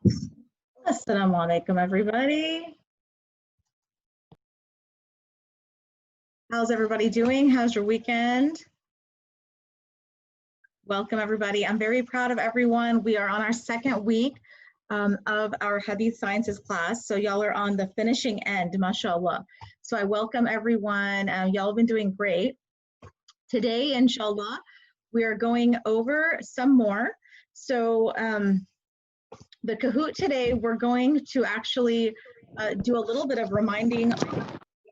Assalamu alaikum, everybody. How's everybody doing? How's your weekend? Welcome, everybody. I'm very proud of everyone. We are on our second week of our Hadith Sciences class. So y'all are on the finishing end, mashallah. So I welcome everyone. Y'all have been doing great. Today, inshallah, we are going over some more. So the Kahoot today, we're going to actually do a little bit of reminding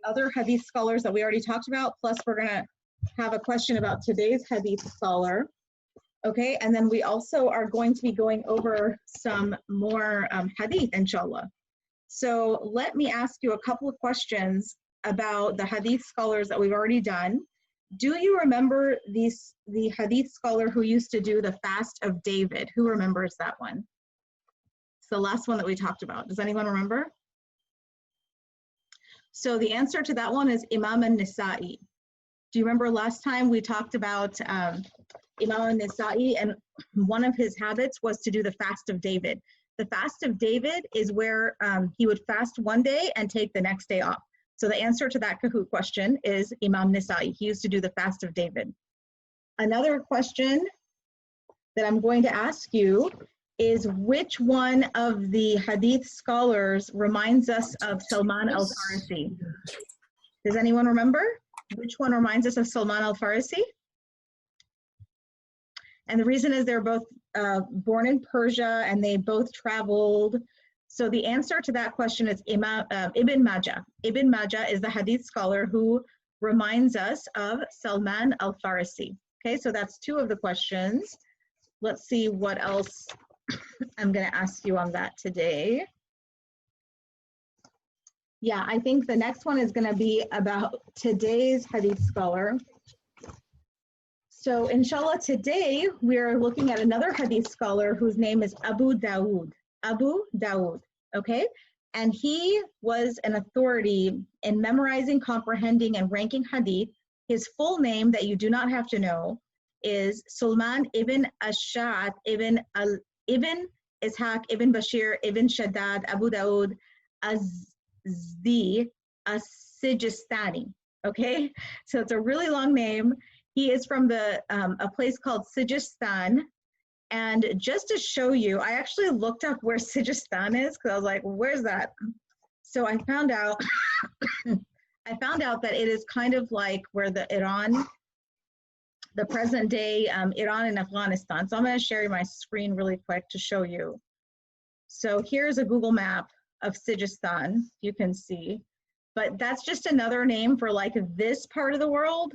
other Hadith scholars that we already talked about, plus we're gonna have a question about today's Hadith scholar. Okay, and then we also are going to be going over some more Hadith, inshallah. So let me ask you a couple of questions about the Hadith scholars that we've already done. Do you remember the Hadith scholar who used to do the fast of David? Who remembers that one? It's the last one that we talked about. Does anyone remember? So the answer to that one is Imam al-Nisa'i. Do you remember last time we talked about Imam al-Nisa'i, and one of his habits was to do the fast of David. The fast of David is where he would fast one day and take the next day off. So the answer to that Kahoot question is Imam Nisa'i. He used to do the fast of David. Another question that I'm going to ask you is, which one of the Hadith scholars reminds us of Salman al-Farisi? Does anyone remember? Which one reminds us of Salman al-Farisi? And the reason is they're both born in Persia and they both traveled. So the answer to that question is Ibn Majah. Ibn Majah is the Hadith scholar who reminds us of Salman al-Farisi. Okay, so that's two of the questions. Let's see what else I'm going to ask you on that today. Yeah, I think the next one is going to be about today's Hadith scholar. So inshallah, today we're looking at another Hadith scholar whose name is Abu Dawood. Abu Dawood, okay? And he was an authority in memorizing, comprehending, and ranking Hadith. His full name that you do not have to know is Sulman ibn Ash'ath ibn Ishaq ibn Bashir ibn Shaddad Abu Dawood Azdi As-Sijistani, okay? So it's a really long name. He is from a place called Sijistan. And just to show you, I actually looked up where Sijistan is because I was like, where's that? So I found out, that it is kind of like where the present day Iran and Afghanistan. So I'm going to share my screen really quick to show you. So here's a Google map of Sijistan, you can see. But that's just another name for like this part of the world.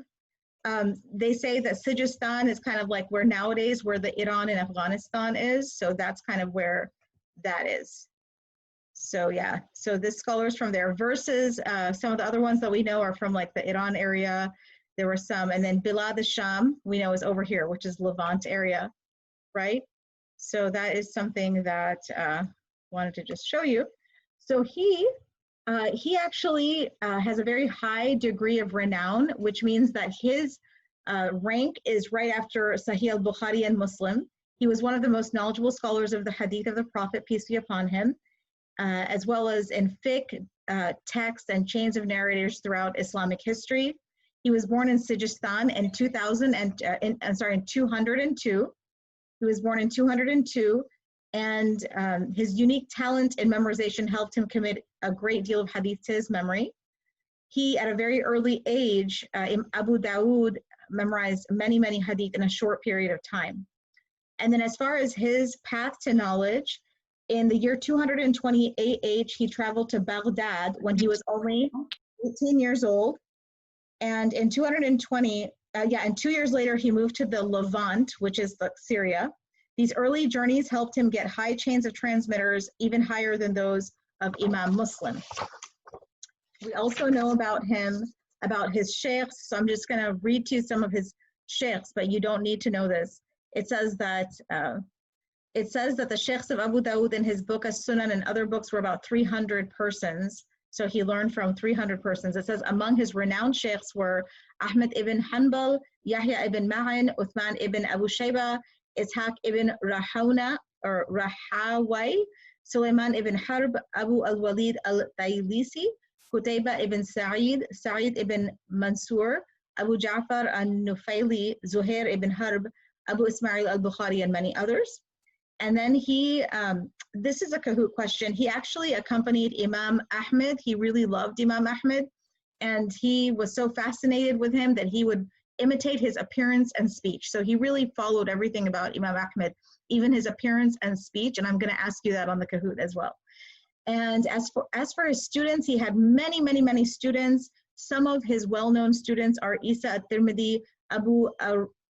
They say that Sijistan is kind of like where nowadays where the Iran and Afghanistan is. So that's kind of where that is. So yeah, so this scholar's from there versus some of the other ones that we know are from like the Iran area. There were some, and then Bilad al-Sham we know is over here, which is Levant area, right? So that is something that wanted to just show you. So he actually has a very high degree of renown, which means that his rank is right after Sahih al-Bukhari and Muslim. He was one of the most knowledgeable scholars of the Hadith of the Prophet, peace be upon him, as well as in fiqh, text, and chains of narrators throughout Islamic history. He was born in Sijistan in 202. He was born in 202. And his unique talent in memorization helped him commit a great deal of hadith to his memory. He, at a very early age, Abu Dawood memorized many, many hadith in a short period of time. And then as far as his path to knowledge, in the year 220 AH, he traveled to Baghdad when he was only 18 years old. And in 220, and 2 years later, he moved to the Levant, which is Syria. These early journeys helped him get high chains of transmitters, even higher than those of Imam Muslim. We also know about him, about his sheikhs. So I'm just going to read to you some of his sheikhs, but you don't need to know this. It says that the sheikhs of Abu Dawood in his book As-Sunan and other books were about 300 persons. So he learned from 300 persons. It says among his renowned sheikhs were Ahmed ibn Hanbal, Yahya ibn Ma'in, Uthman ibn Abu Shayba, Ishaq ibn Rahawna or Rahawai, Sulaiman ibn Harb, Abu al-Walid al-Taylisi, Qutayba ibn Sa'id, Sa'id ibn Mansur, Abu Ja'far al-Nufaili, Zuhair ibn Harb, Abu Ismail al-Bukhari, and many others. And then this is a Kahoot question. He actually accompanied Imam Ahmed. He really loved Imam Ahmed, and he was so fascinated with him that he would imitate his appearance and speech. So he really followed everything about Imam Ahmed, even his appearance and speech, and I'm going to ask you that on the Kahoot as well. And as for his students, he had many, many, many students. Some of his well-known students are Isa al-Tirmidhi, Abu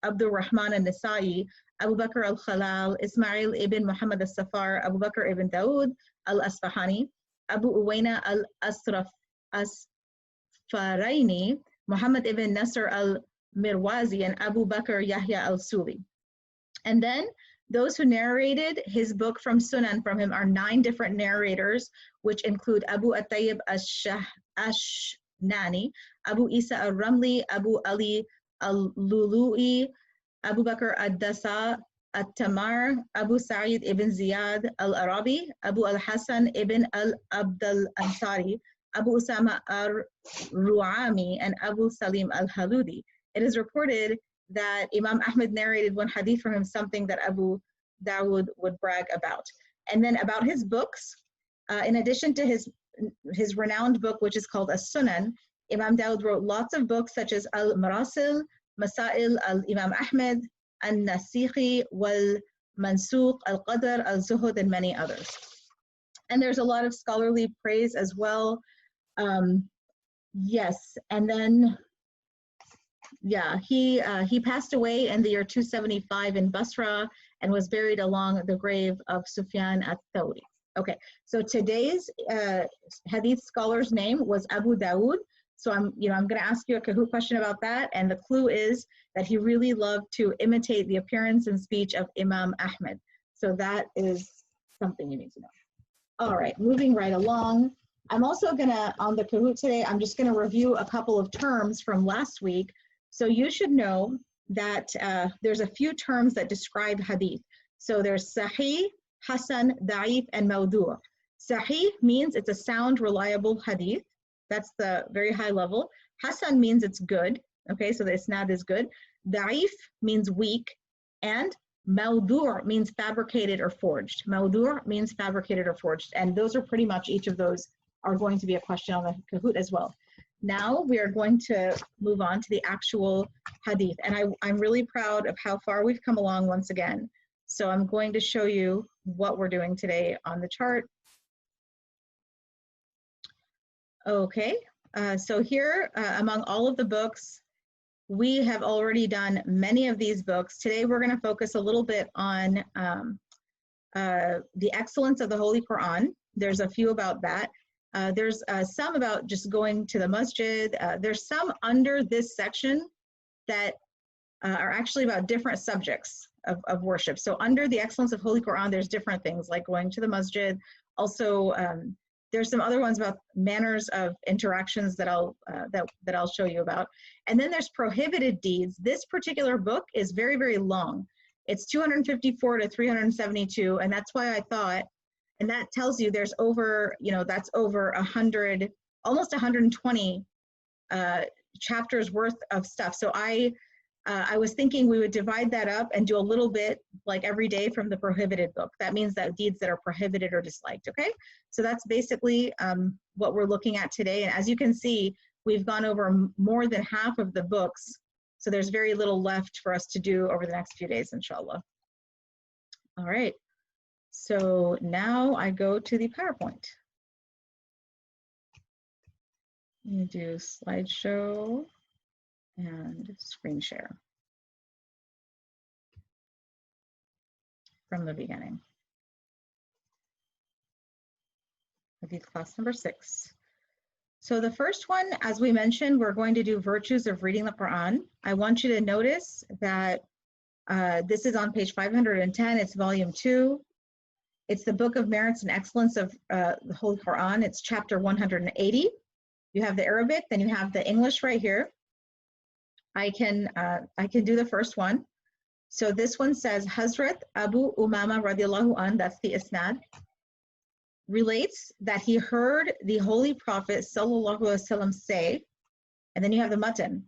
Abdul Rahman al-Nasa'i, Abu Bakr al-Khalal, Ismail ibn Muhammad al-Safar, Abu Bakr ibn Dawood al-Asfahani, Abu Uwaina al-Asfaraini, Muhammad ibn Nasr al-Mirwazi, and Abu Bakr Yahya al-Suli. And then those who narrated his book from Sunan from him are 9 different narrators, which include Abu At-Tayyib Ash-Nani, Abu Isa al-Ramli, Abu Ali al-Lulu'i, Abu Bakr ad-Dasa at-Tamar, Abu Sa'id ibn Ziyad al-Arabi, Abu al-Hasan ibn al-Abd al-Ansari, Abu Usama al-Ru'ami, and Abu Salim al-Haludi. It is reported that Imam Ahmed narrated one hadith from him, something that Abu Dawood would brag about. And then about his books, in addition to his renowned book, which is called As-Sunan, Imam Dawood wrote lots of books such as Al-Marasil, Masail al-Imam Ahmed, Al-Nasikhi, Wal-Mansukh, Al-Qadr, Al-Zuhud, and many others. And there's a lot of scholarly praise as well. Yes, and then, yeah, he passed away in the year 275 in Basra and was buried along the grave of Sufyan al-Thawri. Okay, so today's hadith scholar's name was Abu Dawood. So I'm going to ask you a Kahoot question about that, and the clue is that he really loved to imitate the appearance and speech of Imam Ahmed. So that is something you need to know. All right, moving right along. I'm also going to, on the Kahoot today, I'm just going to review a couple of terms from last week. So you should know that there's a few terms that describe hadith. So there's Sahih, Hasan, Da'if, and Mawdu'. Sahih means it's a sound, reliable hadith. That's the very high level. Hasan means it's good. Okay, so the isnad is good. Da'if means weak. And Mawdu' means fabricated or forged. Mawdu' means fabricated or forged. And those are pretty much, each of those are going to be a question on the Kahoot as well. Now we are going to move on to the actual hadith. And I'm really proud of how far we've come along once again. So I'm going to show you what we're doing today on the chart. Okay, so here among all of the books, we have already done many of these books. Today we're going to focus a little bit on the excellence of the Holy Quran. There's a few about that. There's some about just going to the masjid. There's some under this section that are actually about different subjects of worship. So under the excellence of Holy Quran, there's different things like going to the masjid. Also, there's some other ones about manners of interactions that I'll show you about. And then there's prohibited deeds. This particular book is very, very long. It's 254 to 372, and that's why I thought, and that tells you there's over, that's over 100, almost 120 chapters worth of stuff. So I was thinking we would divide that up and do a little bit like every day from the prohibited book. That means that deeds that are prohibited or disliked, okay? So that's basically what we're looking at today. And as you can see, we've gone over more than half of the books. So there's very little left for us to do over the next few days, inshallah. All right, so now I go to the PowerPoint. Let me do slideshow and screen share from the beginning. Hadith class number 6. So the first one, as we mentioned, we're going to do virtues of reading the Quran. I want you to notice that this is on page 510. It's volume 2. It's the book of merits and excellence of the Holy Quran. It's chapter 180. You have the Arabic, then you have the English right here. I can do the first one. So this one says, Hazrat Abu Umama radiallahu an, that's the isnad. relates that he heard the Holy Prophet sallallahu alaihi wasallam say, and then you have the matan,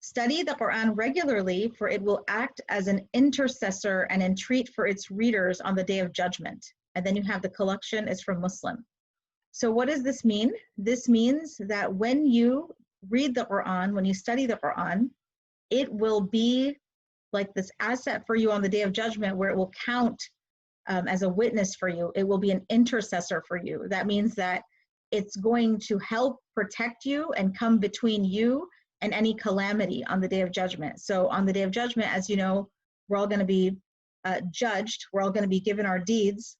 study the Quran regularly, for it will act as an intercessor and entreat for its readers on the day of judgment. And then you have the collection is from Muslim. So what does this mean? This means that when you read the Quran, when you study the Quran, it will be like this asset for you on the day of judgment, where it will count as a witness for you. It will be an intercessor for you. That means that it's going to help protect you and come between you and any calamity on the day of judgment. So on the day of judgment, as you know, we're all going to be judged. We're all going to be given our deeds,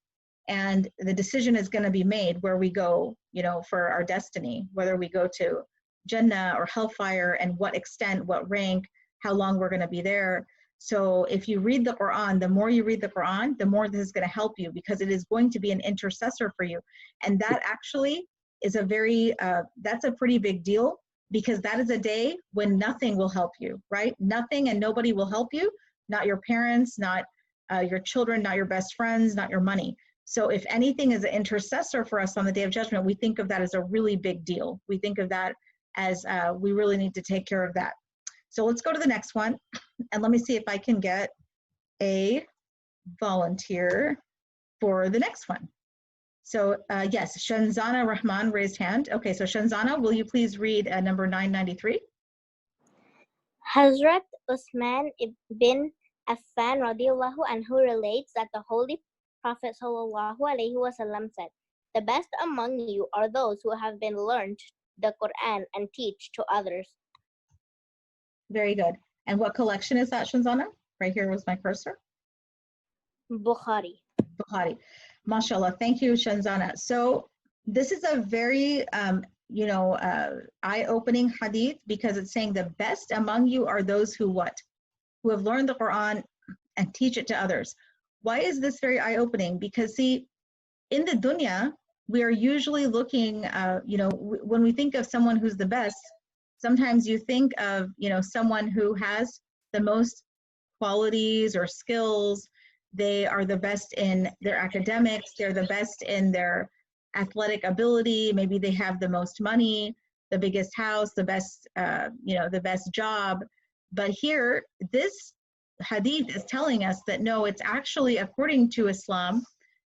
and the decision is going to be made where we go, you know, for our destiny, whether we go to Jannah or hellfire, and what extent, what rank, how long we're going to be there. So if you read the Quran, the more you read the Quran, the more this is going to help you, because it is going to be an intercessor for you. And that actually is a very, that's a pretty big deal, because that is a day when nothing will help you, right? Nothing and nobody will help you, not your parents, not your children, not your best friends, not your money. So if anything is an intercessor for us on the day of judgment, we think of that as a really big deal. We think of that as we really need to take care of that. So let's go to the next one, and let me see if I can get a volunteer for the next one. So yes, Shanzana Rahman raised hand. Okay, so Shanzana, will you please read number 993? Hazrat Usman ibn Affan radiallahu anhu relates that the Holy Prophet sallallahu alaihi wasallam said, "The best among you are those who have been learned the Quran and teach to others." Very good. And what collection is that, Shanzana? Right here was my cursor. Bukhari. Bukhari. MashaAllah. Thank you, Shanzana. So this is a very, eye-opening hadith, because it's saying the best among you are those who what? Who have learned the Quran and teach it to others. Why is this very eye-opening? Because see, in the dunya, we are usually looking, when we think of someone who's the best, sometimes you think of, someone who has the most qualities or skills. They are the best in their academics. They're the best in their athletic ability. Maybe they have the most money, the biggest house, the best, the best job. But here, this hadith is telling us that no, it's actually, according to Islam,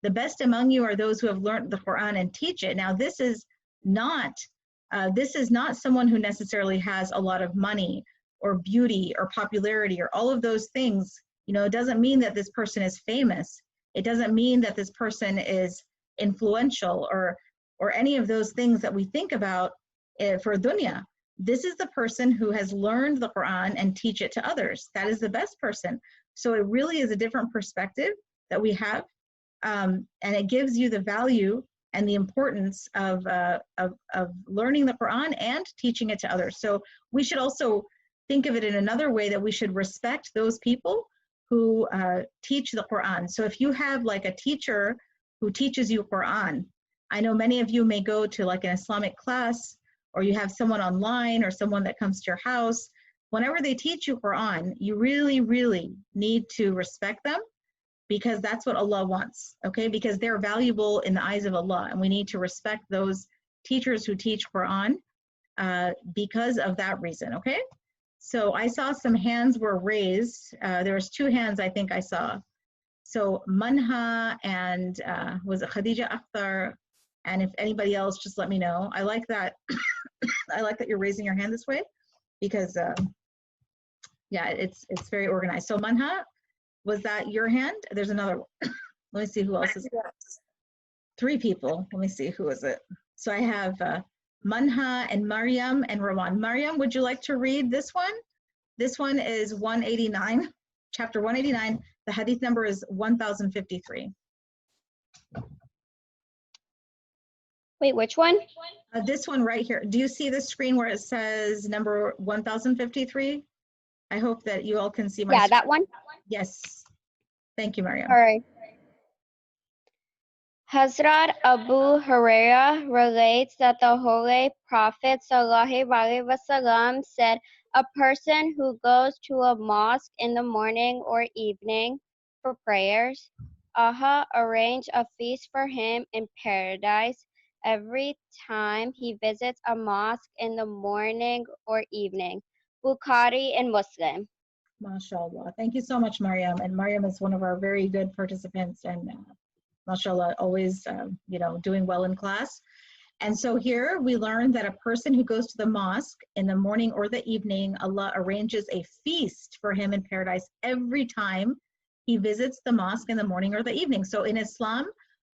the best among you are those who have learned the Quran and teach it. Now, this is not someone who necessarily has a lot of money or beauty or popularity or all of those things. It doesn't mean that this person is famous. It doesn't mean that this person is influential or any of those things that we think about for dunya. This is the person who has learned the Quran and teach it to others. That is the best person. So it really is a different perspective that we have, and it gives you the value and the importance of learning the Quran and teaching it to others. So we should also think of it in another way, that we should respect those people who teach the Quran. So if you have like a teacher who teaches you Quran, I know many of you may go to like an Islamic class, or you have someone online or someone that comes to your house. Whenever they teach you Quran, you really, really need to respect them, because that's what Allah wants, okay? Because they're valuable in the eyes of Allah, and we need to respect those teachers who teach Quran because of that reason, okay? So I saw some hands were raised. There was 2 hands I think I saw. So Manha and was it Khadija Akhtar? And if anybody else, just let me know. I like that. I like that you're raising your hand this way, because yeah, it's very organized. So Manha, was that your hand? There's another one. Let me see who else is. 3 people. Let me see, who is it? So I have Manha and Maryam and Rawan. Maryam, would you like to read this one? This one is 189, chapter 189. The hadith number is 1053. Wait, which one? This one right here. Do you see the screen where it says number 1053? I hope that you all can see my screen. That one? Yes. Thank you, Maryam. All right. Hazrat Abu Huraira relates that the Holy Prophet ﷺ said, "A person who goes to a mosque in the morning or evening for prayers Allah arranged a feast for him in paradise every time he visits a mosque in the morning or evening. Bukhari and Muslim. MashaAllah. Thank you so much, Mariam. And Mariam is one of our very good participants, and MashaAllah, always doing well in class. And so here we learn that a person who goes to the mosque in the morning or the evening, Allah arranges a feast for him in paradise every time he visits the mosque in the morning or the evening. So in Islam,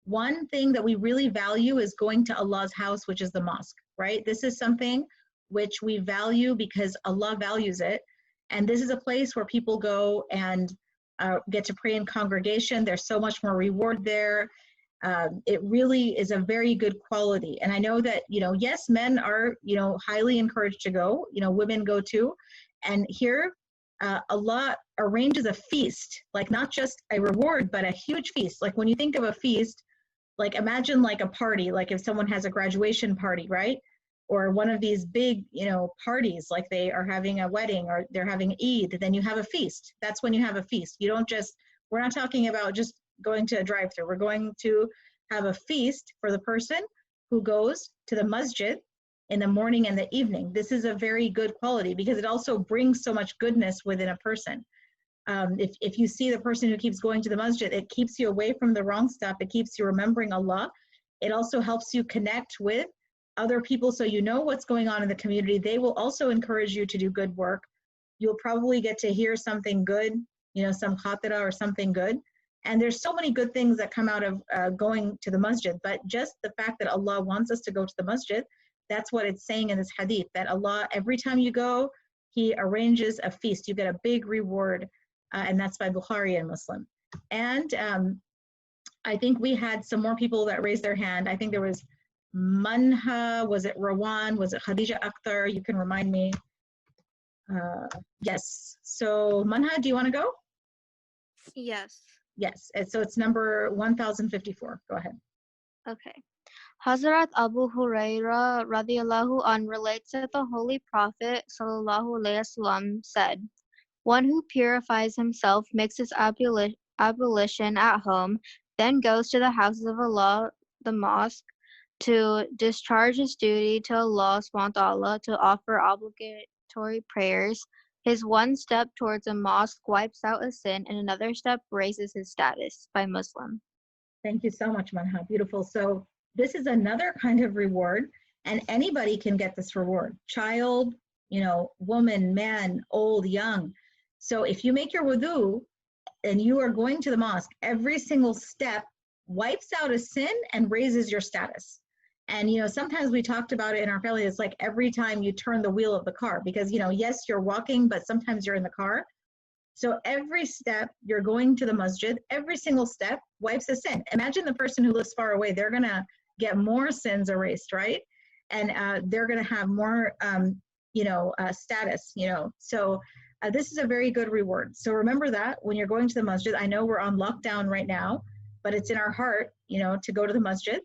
one thing that we really value is going to Allah's house, which is the mosque, right? This is something which we value because Allah values it. And this is a place where people go and get to pray in congregation. There's so much more reward there. It really is a very good quality. And I know that, yes, men are, highly encouraged to go, women go too. And here, Allah arranges a feast, like not just a reward, but a huge feast. Like when you think of a feast, like imagine like a party, like if someone has a graduation party, right? Or one of these big, parties, like they are having a wedding or they're having Eid, then you have a feast. That's when you have a feast. You don't just, we're not talking about just going to a drive-thru. We're going to have a feast for the person who goes to the masjid in the morning and the evening. This is a very good quality because it also brings so much goodness within a person. If you see the person who keeps going to the masjid, it keeps you away from the wrong stuff. It keeps you remembering Allah. It also helps you connect with other people so you know what's going on in the community. They will also encourage you to do good work. You'll probably get to hear something good, some khatira or something good. And there's so many good things that come out of going to the masjid. But just the fact that Allah wants us to go to the masjid, that's what it's saying in this hadith, that Allah, every time you go, He arranges a feast. You get a big reward. And that's by Bukhari and Muslim. And I think we had some more people that raised their hand. I think there was Manha, was it Rawan, was it Khadija Akhtar? You can remind me. Yes. So Manha, do you want to go? Yes. Yes. And so it's number 1054. Go ahead. Okay. Hazrat Abu Huraira radiallahu anh relates that the Holy Prophet sallallahu alaihi wasallam said, "One who purifies himself makes his ablution at home, then goes to the houses of Allah, the mosque, to discharge his duty to Allah subhanahu wa ta'ala, to offer obligatory prayers. His one step towards a mosque wipes out a sin, and another step raises his status." By Muslim. Thank you so much, Manha. Beautiful. So this is another kind of reward, and anybody can get this reward. Child, woman, man, old, young. So if you make your wudu and you are going to the mosque, every single step wipes out a sin and raises your status. And, sometimes we talked about it in our family. It's like every time you turn the wheel of the car because, yes, you're walking, but sometimes you're in the car. So every step you're going to the masjid, every single step wipes a sin. Imagine the person who lives far away. They're going to get more sins erased, right? And they're going to have more, status, So this is a very good reward. So remember that when you're going to the masjid. I know we're on lockdown right now, but it's in our heart, to go to the masjid.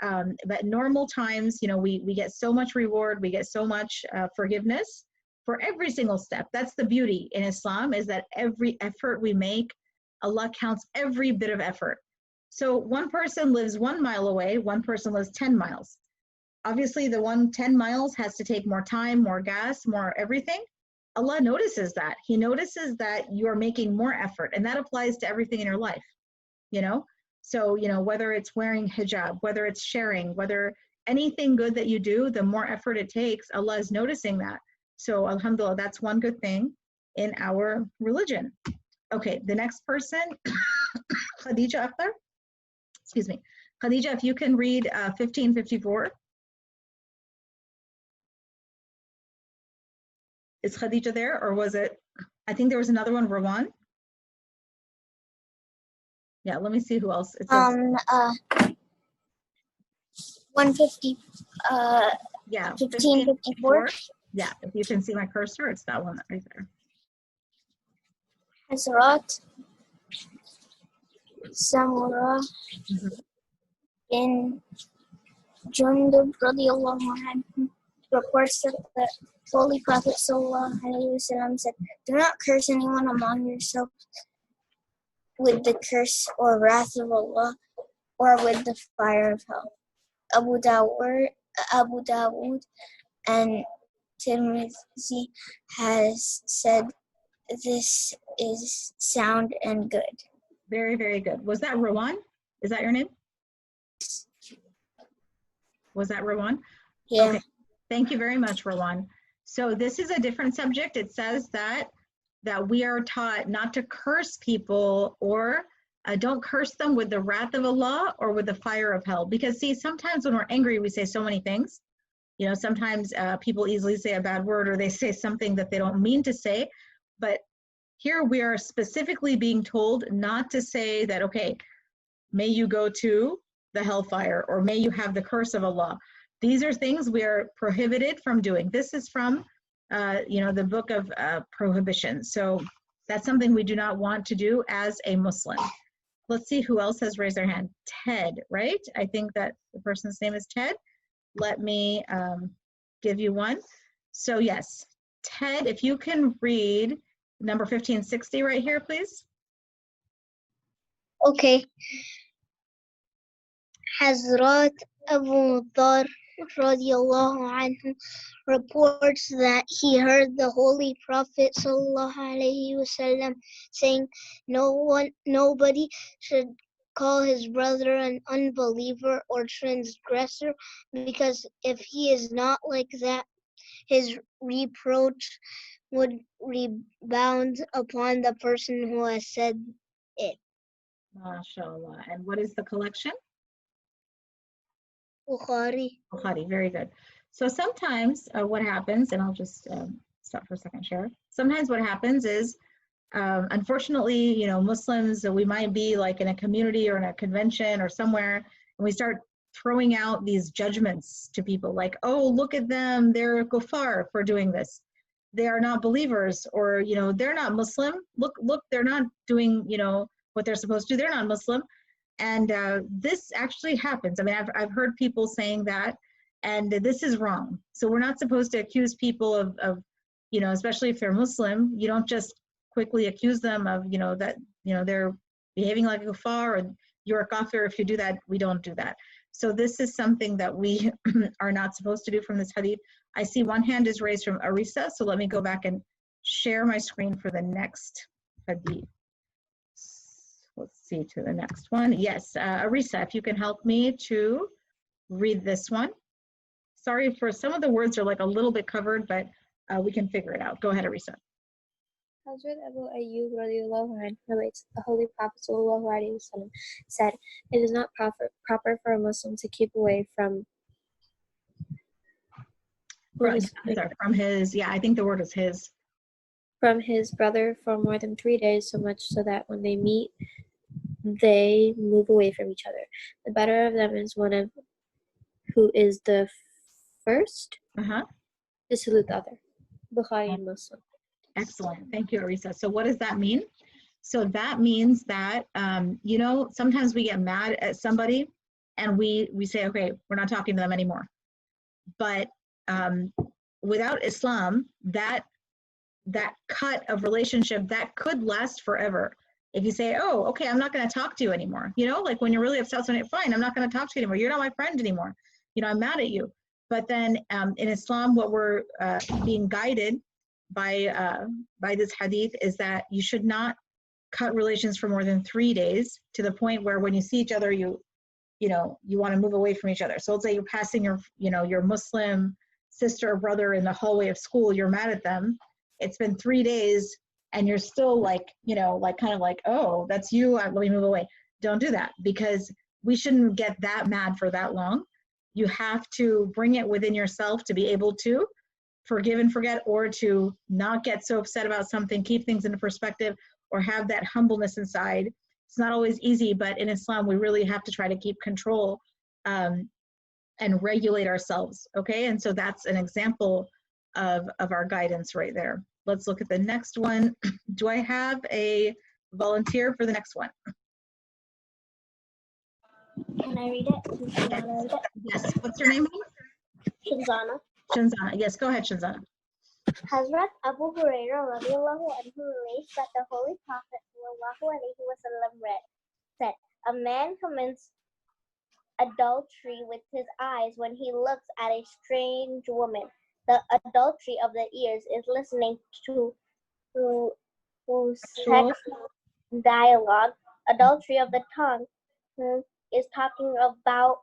But normal times, we get so much reward, we get so much forgiveness for every single step. That's the beauty in Islam, is that every effort we make, Allah counts every bit of effort. So one person lives 1 mile away, one person lives 10 miles. Obviously, the one 10 miles has to take more time, more gas, more everything. Allah notices that. He notices that you are making more effort, and that applies to everything in your life, So, whether it's wearing hijab, whether it's sharing, whether anything good that you do, the more effort it takes, Allah is noticing that. So, alhamdulillah, that's one good thing in our religion. Okay, the next person, Khadija Akhtar. Excuse me. Khadija, if you can read 1554. Is Khadija there, or was it, I think there was another one, Rawan? Yeah, let me see who else. It says, 150, yeah, 1554. Yeah, if you can see my cursor, it's that one right there. Hazrat Samura bin Jundub radiallahu anhu reports that the Holy Prophet sallallahu alaihi wasallam said, "Do not curse anyone among yourselves, with the curse or wrath of Allah, or with the fire of hell. Abu Dawud and Tirmidhi has said this is sound and good. Very, very good. Was that Rowan? Is that your name? Was that Rowan? Yeah. Okay. Thank you very much, Rowan. So this is a different subject. It says that we are taught not to curse people, or don't curse them with the wrath of Allah or with the fire of hell. Because see, sometimes when we're angry, we say so many things. You know, sometimes people easily say a bad word, or they say something that they don't mean to say. But here we are specifically being told not to say that, okay, may you go to the hellfire, or may you have the curse of Allah. These are things we are prohibited from doing. This is from, the book of prohibition. So that's something we do not want to do as a Muslim. Let's see who else has raised their hand. Ted, right? I think that the person's name is Ted. Let me give you one. So yes, Ted, if you can read number 1560 right here, please. Okay. Hazrat Abu Dhar radiallahu anhu reports that he heard the Holy Prophet sallallahu alaihi wasallam saying, nobody should call his brother an unbeliever or transgressor, because if he is not like that, his reproach would rebound upon the person who has said it. MashaAllah. And what is the collection? Bukhari. Bukhari, very good. So sometimes what happens, and I'll just stop for a second, share. Sometimes what happens is, unfortunately, Muslims, we might be like in a community or in a convention or somewhere, and we start throwing out these judgments to people like, oh, look at them, they're kuffar for doing this. They are not believers, or, they're not Muslim. Look, they're not doing, what they're supposed to do. They're not Muslim. And this actually happens. I mean, I've heard people saying that, and this is wrong. So we're not supposed to accuse people of especially if they're Muslim, you don't just quickly accuse them of, that, they're behaving like a kuffar, or you're a kafir if you do that. We don't do that. So this is something that we are not supposed to do from this hadith. I see one hand is raised from Arisa, so let me go back and share my screen for the next hadith. Let's see to the next one. Yes, Arisa, if you can help me to read this one. Sorry for some of the words are like a little bit covered, but we can figure it out. Go ahead, Arisa. Hazrat Abu Ayyub radiallahu anhu relates the Holy Prophet sallallahu alaihi wasallam said, "It is not proper for a Muslim to keep away from his, I think the word is his. From his brother for more than 3 days, so much so that when they meet, they move away from each other. The better of them is one of who is the first to salute the other." Bukhari and Muslim. Excellent. Thank you, Arisa. So what does that mean? So that means that, sometimes we get mad at somebody and we say, okay, we're not talking to them anymore. But without Islam, that cut of relationship, that could last forever. If you say, oh, okay, I'm not going to talk to you anymore. Like when you're really upset, fine, I'm not going to talk to you anymore. You're not my friend anymore. I'm mad at you. But then in Islam, what we're being guided by this hadith is that you should not cut relations for more than 3 days, to the point where when you see each other, you want to move away from each other. So let's say you're passing your Muslim sister or brother in the hallway of school, you're mad at them. It's been 3 days and you're still oh, that's you, let me move away. Don't do that, because we shouldn't get that mad for that long. You have to bring it within yourself to be able to forgive and forget, or to not get so upset about something, keep things into perspective, or have that humbleness inside. It's not always easy, but in Islam, we really have to try to keep control and regulate ourselves, okay? And so that's an example of our guidance right there. Let's look at the next one. Do I have a volunteer for the next one? Can I read it? Yes, what's your name? Shanzana. Shanzana, yes, go ahead, Shanzana. Hazrat Abu Hurairah radiallahu anhu relates that the Holy Prophet sallallahu alaihi wasallam said, "A man commits adultery with his eyes when he looks at a strange woman. The adultery of the ears is listening to sex dialogue. Adultery of the tongue is talking about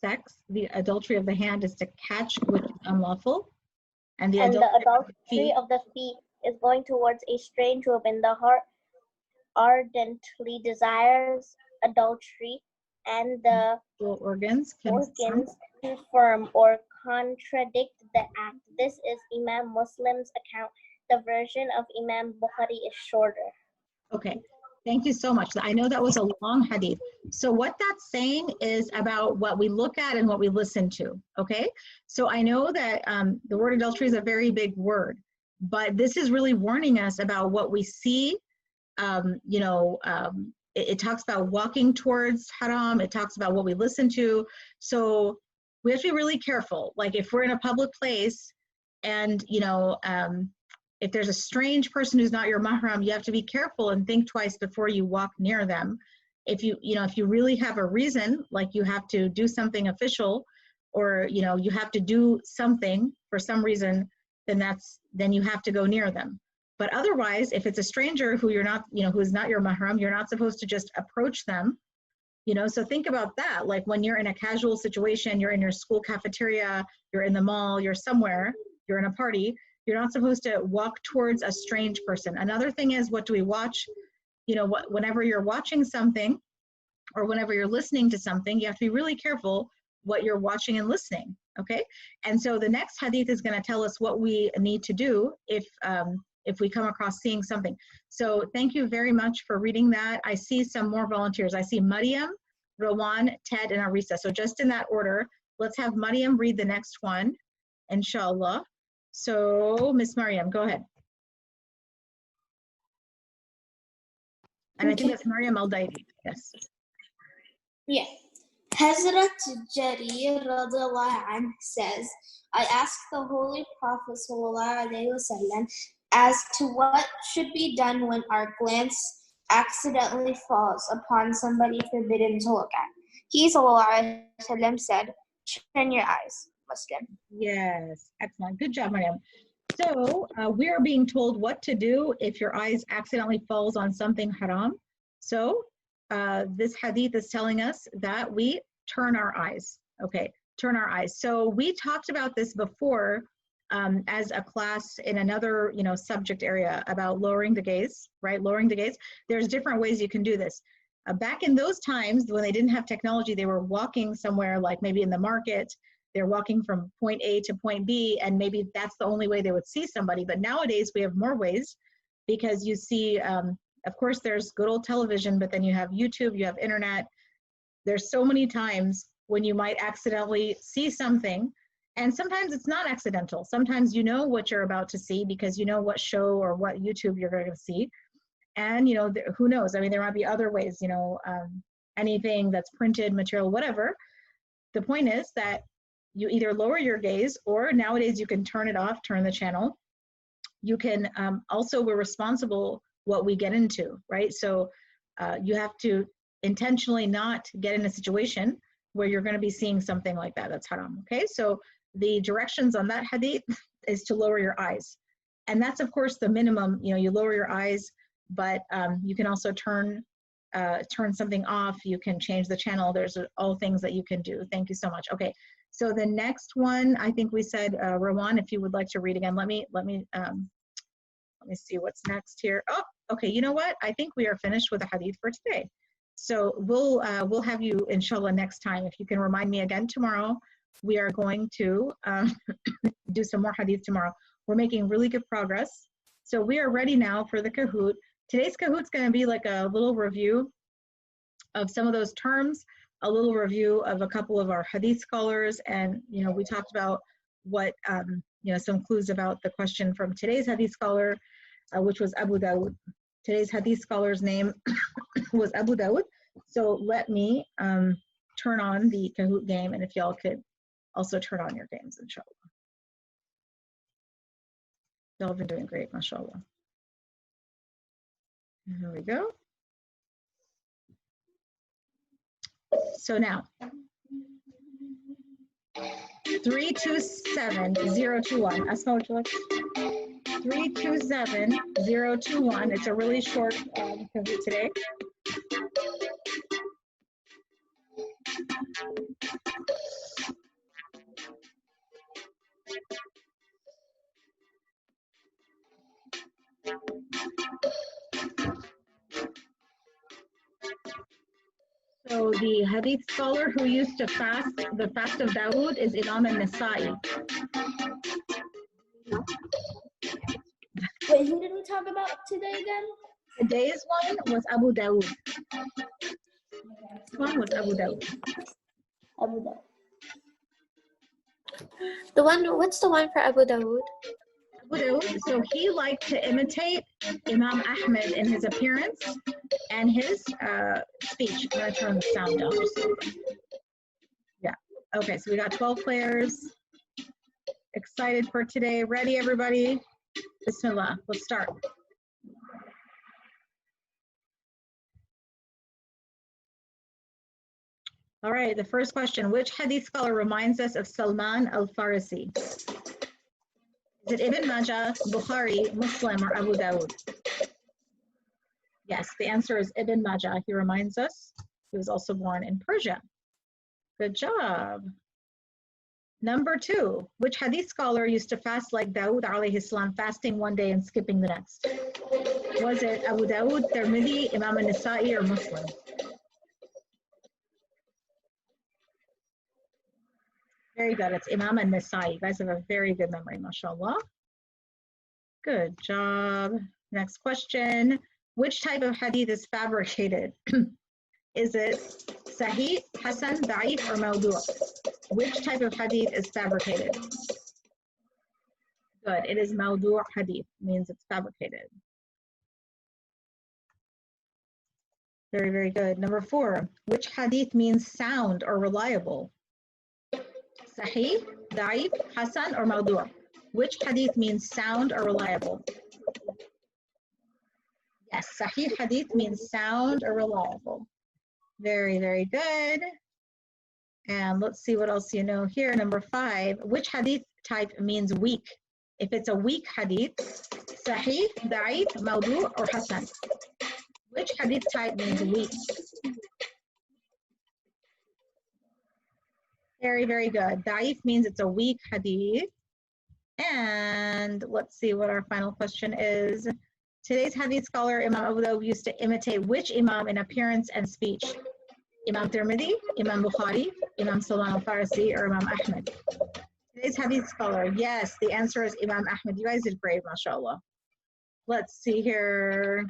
sex. The adultery of the hand is to catch which is unlawful, and the adultery of the feet is going towards a strange woman. The heart ardently desires adultery, and the organs confirm or contradict the act. This is Imam Muslim's account. The version of Imam Bukhari is shorter. Okay, thank you so much. I know that was a long hadith. So what that's saying is about what we look at and what we listen to, okay? So I know that the word adultery is a very big word, but this is really warning us about what we see. It talks about walking towards haram. It talks about what we listen to. So we have to be really careful. Like if we're in a public place and, if there's a strange person who's not your mahram, you have to be careful and think twice before you walk near them. If you really have a reason, like you have to do something official, or you have to do something for some reason, then you have to go near them. But otherwise, if it's a stranger who you're not, who is not your mahram, you're not supposed to just approach them. So think about that. Like when you're in a casual situation, you're in your school cafeteria, you're in the mall, you're somewhere, you're in a party. You're not supposed to walk towards a strange person. Another thing is, what do we watch? Whenever you're watching something or whenever you're listening to something, you have to be really careful what you're watching and listening, okay? And so the next hadith is going to tell us what we need to do if we come across seeing something. So thank you very much for reading that. I see some more volunteers. I see Mariam, Rowan, Ted, and Arisa. So just in that order, let's have Mariam read the next one, inshallah. So, Miss Mariam, go ahead. And I think that's Mariam Al-Daidi, yes. Yeah. Hazrat Jarir radiallahu anh says, I asked the Holy Prophet sallallahu alaihi wasallam as to what should be done when our glance accidentally falls upon somebody forbidden to look at. He sallallahu alaihi wasallam said, turn your eyes. Muslim. Yes, excellent. Good job, Mariam. So we are being told what to do if your eyes accidentally falls on something haram. So this hadith is telling us that we turn our eyes. Okay, turn our eyes. So we talked about this before as a class in another subject area about lowering the gaze, right? Lowering the gaze. There's different ways you can do this. Back in those times when they didn't have technology, they were walking somewhere, like maybe in the market. They're walking from point A to point B, and maybe that's the only way they would see somebody. But nowadays we have more ways, because you see, of course, there's good old television, but then you have YouTube, you have internet. There's so many times when you might accidentally see something, and sometimes it's not accidental. Sometimes you know what you're about to see because you know what show or what YouTube you're going to see. And, who knows? I mean, there might be other ways, anything that's printed material, whatever. The point is that you either lower your gaze, or nowadays you can turn it off, turn the channel. You can also, we're responsible what we get into, right? So you have to intentionally not get in a situation where you're going to be seeing something like that that's haram, okay? So the directions on that hadith is to lower your eyes. And that's, of course, the minimum. You lower your eyes, but you can also turn something off. You can change the channel. There's all things that you can do. Thank you so much. Okay. So the next one, I think we said, Rowan, if you would like to read again, let me see what's next here. Oh, okay. You know what? I think we are finished with the hadith for today. So we'll have you, inshallah, next time. If you can remind me again tomorrow, we are going to do some more hadith tomorrow. We're making really good progress. So we are ready now for the Kahoot. Today's Kahoot's going to be like a little review of some of those terms, a little review of a couple of our hadith scholars, and we talked about what some clues about the question from today's hadith scholar, which was Abu Dawud. Today's hadith scholar's name was Abu Dawud. So let me turn on the Kahoot game, and if y'all could also turn on your games, inshallah. Y'all have been doing great, mashallah. Here we go. So now, 327021. Asma, would you like? 327021. It's a really short today. So the hadith scholar who used to fast the fast of Dawood is Imam al-Nasa'i. Wait, who did we talk about today again? Today's one was Abu Dawood. This one was Abu Dawood. Abu Dawud. The one, what's the one for Abu Dawud? Abu Dawood, so he liked to imitate Imam Ahmed in his appearance and his speech. I'm going to turn the sound down just a little bit. Yeah. Okay, so we got 12 players. Excited for today. Ready, everybody? Bismillah. Let's start. All right, the first question. Which hadith scholar reminds us of Salman al-Farisi? Is it Ibn Majah, Bukhari, Muslim, or Abu Dawud? Yes, the answer is Ibn Majah. He reminds us he was also born in Persia. Good job. Number 2, which hadith scholar used to fast like Dawood alayhi salam, fasting one day and skipping the next? Was it Abu Dawud, Tirmidhi, Imam al-Nasa'i, or Muslim? Very good. It's Imam al-Nasa'i. You guys have a very good memory, mashallah. Good job. Next question. Which type of hadith is fabricated? Is it Sahih, Hasan, Da'if, or Mawdu'? Which type of hadith is fabricated? Good. It is Mawdu' hadith. Means it's fabricated. Very, very good. Number 4. Which hadith means sound or reliable? Sahih, Da'if, Hasan, or Mawdu'? Which hadith means sound or reliable? Yes, Sahih hadith means sound or reliable. Very, very good. And let's see what else you know here. Number 5, which hadith type means weak? If it's a weak hadith, Sahih, Da'if, Mawdu', or Hasan? Which hadith type means weak? Very, very good. Da'if means it's a weak hadith. And let's see what our final question is. Today's hadith scholar, Imam Abu Dawud, used to imitate which imam in appearance and speech? Imam Tirmidhi, Imam Bukhari, Imam Salman al-Farisi, or Imam Ahmed? Today's hadith scholar, yes, the answer is Imam Ahmed. You guys did great, mashallah. Let's see here.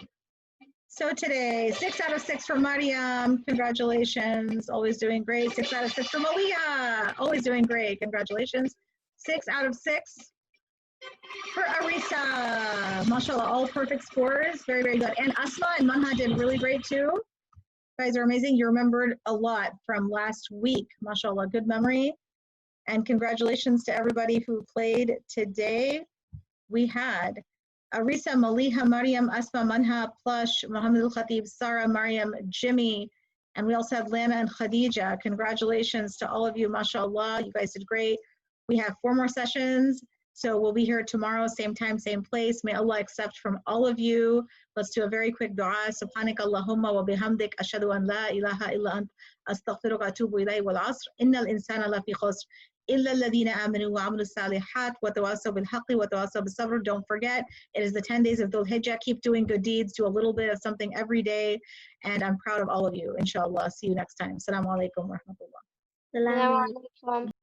So today, 6 out of 6 for Mariam. Congratulations. Always doing great. 6 out of 6 for Malia. Always doing great. Congratulations. 6 out of 6 for Arisa. Mashallah, all perfect scores. Very, very good. And Asma and Manha did really great too. You guys are amazing. You remembered a lot from last week. Mashallah, good memory. And congratulations to everybody who played today. We had Arisa, Maliha, Mariam, Asma, Manha, Plush, Muhammad al-Khatib, Sarah, Mariam, Jimmy, and we also have Lana and Khadija. Congratulations to all of you, mashallah. You guys did great. We have 4 more sessions, so we'll be here tomorrow, same time, same place. May Allah accept from all of you. Let's do a very quick dua. Subhanak Allahumma wa bihamdik, ashhadu an la ilaha illa ant, astaghfiruka wa atubu ilayhi wal asr, innal insana lafi khusr. إِلَّا الَّذِينَ آمَنُوا وَعَمِلُوا الصَّالِحَاتِ وَتَوَاصَوْا بِالْحَقِّ وَتَوَاصَوْا بِالصَّبْرِ. Don't forget, it is the 10 days of Dhul Hijjah. Keep doing good deeds. Do a little bit of something every day. And I'm proud of all of you, inshallah. See you next time. Assalamu alaikum wa rahmatullah. Assalamu alaikum.